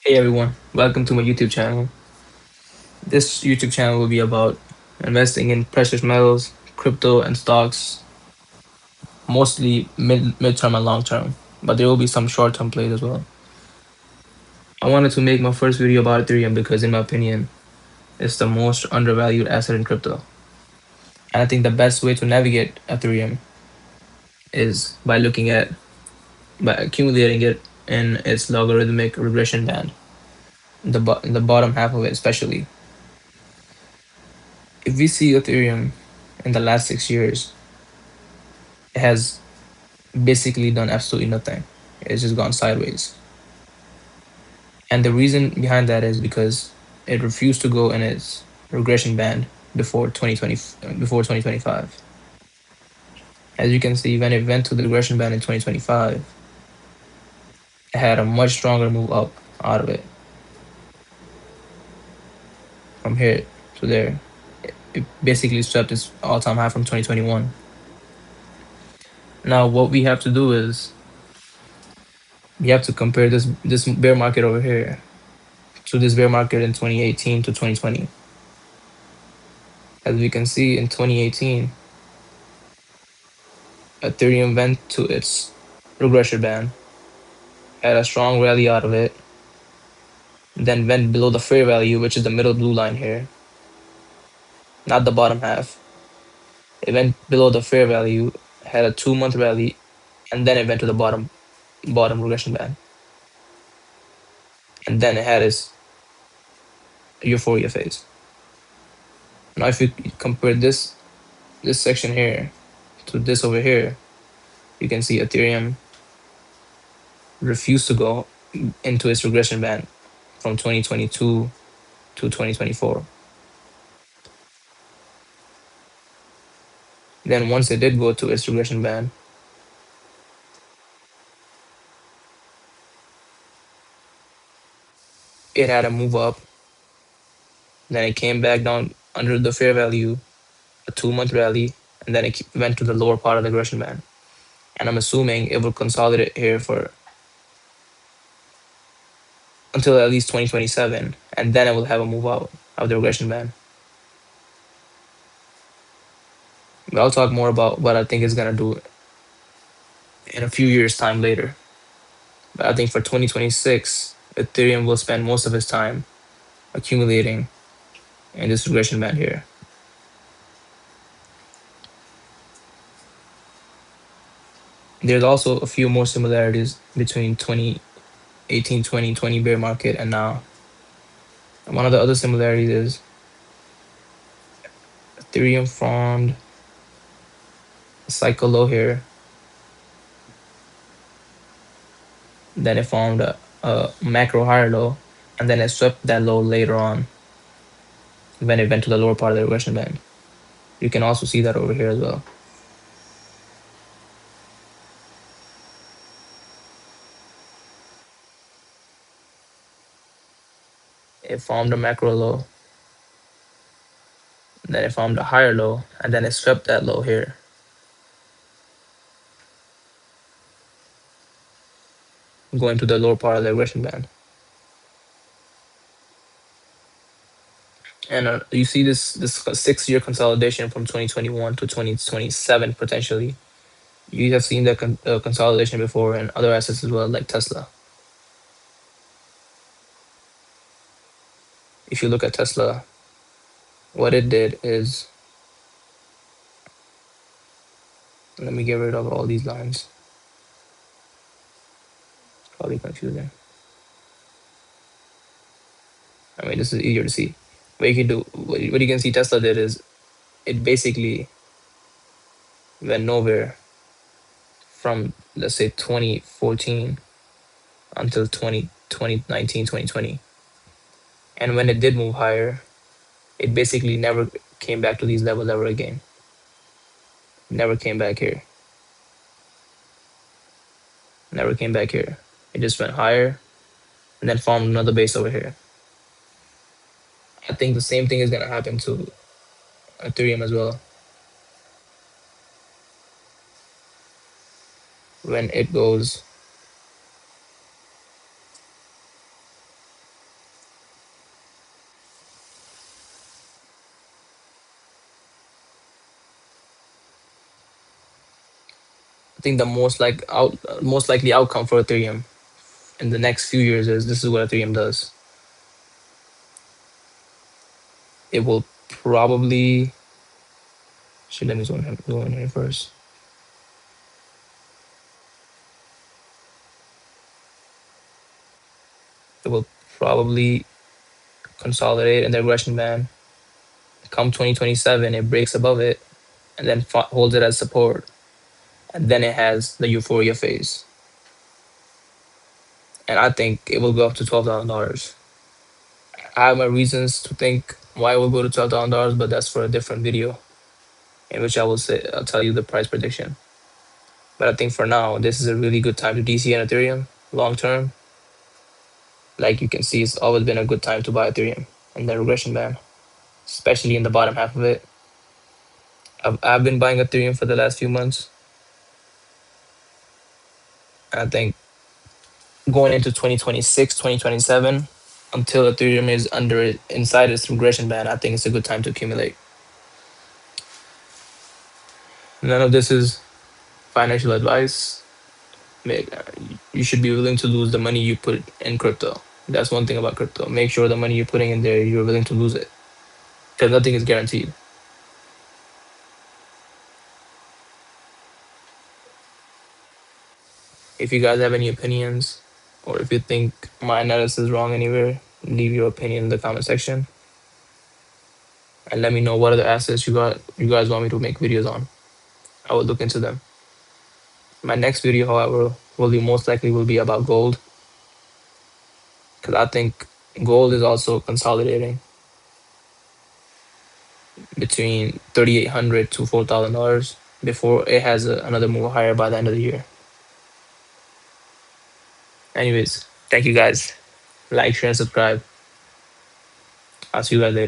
Hey everyone, welcome to my YouTube channel. This YouTube channel will be about investing in precious metals, crypto, and stocks, mostly mid-term and long term, but there will be some short-term plays as well. I wanted to make my first video about Ethereum because, in my opinion, it's the most undervalued asset in crypto. And I think the best way to navigate Ethereum is by accumulating it in its logarithmic regression band, in the bottom half of it especially. If we see Ethereum in the last 6 years, it has basically done absolutely nothing. It's just gone sideways. And the reason behind that is because it refused to go in its regression band before 2025. As you can see, when it went to the regression band in 2025, it had a much stronger move up out of it from here to there. It basically swept its all-time high from 2021. Now, what we have to do is we have to compare this bear market over here to this bear market in 2018 to 2020. As we can see, in 2018, Ethereum went to its regression band, had a strong rally out of it, then went below the fair value, which is the middle blue line here, not the bottom half. It went below the fair value, had a 2-month rally, and then it went to the bottom regression band. And then it had its euphoria phase. Now if you compare this section here to this over here, you can see Ethereum refused to go into its regression band from 2022 to 2024. Then once it did go to its regression band, it had a move up. Then it came back down under the fair value, a 2-month rally, and then it went to the lower part of the regression band. And I'm assuming it will consolidate here for until at least 2027, and then it will have a move out of the regression band. But I'll talk more about what I think it's gonna do in a few years' time later. But I think for 2026, Ethereum will spend most of its time accumulating in this regression band here. There's also a few more similarities between 2018, 2020 bear market and now. And one of the other similarities is Ethereum formed a cycle low here, then it formed a macro higher low, and then it swept that low later on when it went to the lower part of the regression band. You can also see that over here as well. It formed a macro low, then it formed a higher low, and then it swept that low here. Going to the lower part of the regression band. And you see this 6-year consolidation from 2021 to 2027 potentially. You have seen the consolidation before in other assets as well, like Tesla. If you look at Tesla, what it did is, let me get rid of all these lines. It's probably confusing. I mean, this is easier to see. What you can do, what you can see Tesla did is, it basically went nowhere from, let's say, 2014 until 2019, 2020. And when it did move higher, it basically never came back to these levels ever again. Never came back here. Never came back here. It just went higher and then formed another base over here. I think the same thing is going to happen to Ethereum as well. When it goes I think the most likely outcome for Ethereum in the next few years is this is what Ethereum does. It will probably should let me go in here first. It will probably consolidate in the regression band. Come 2027, it breaks above it and then holds it as support. And then it has the euphoria phase. And I think it will go up to $12,000. I have my reasons to think why it will go to $12,000, but that's for a different video in which I'll tell you the price prediction. But I think for now, this is a really good time to DC and Ethereum long term. Like you can see, it's always been a good time to buy Ethereum in the regression band, especially in the bottom half of it. I've been buying Ethereum for the last few months. I think going into 2026, 2027, until Ethereum is inside its regression band, I think it's a good time to accumulate. None of this is financial advice. You should be willing to lose the money you put in crypto. That's one thing about crypto. Make sure the money you're putting in there, you're willing to lose it because nothing is guaranteed. If you guys have any opinions or if you think my analysis is wrong anywhere, leave your opinion in the comment section and let me know what other assets you guys want me to make videos on. I will look into them. My next video, however, will be about gold because I think gold is also consolidating between 3,800 to $4,000 before it has another move higher by the end of the year. Anyways, thank you guys. Like, share, and subscribe. I'll see you guys later.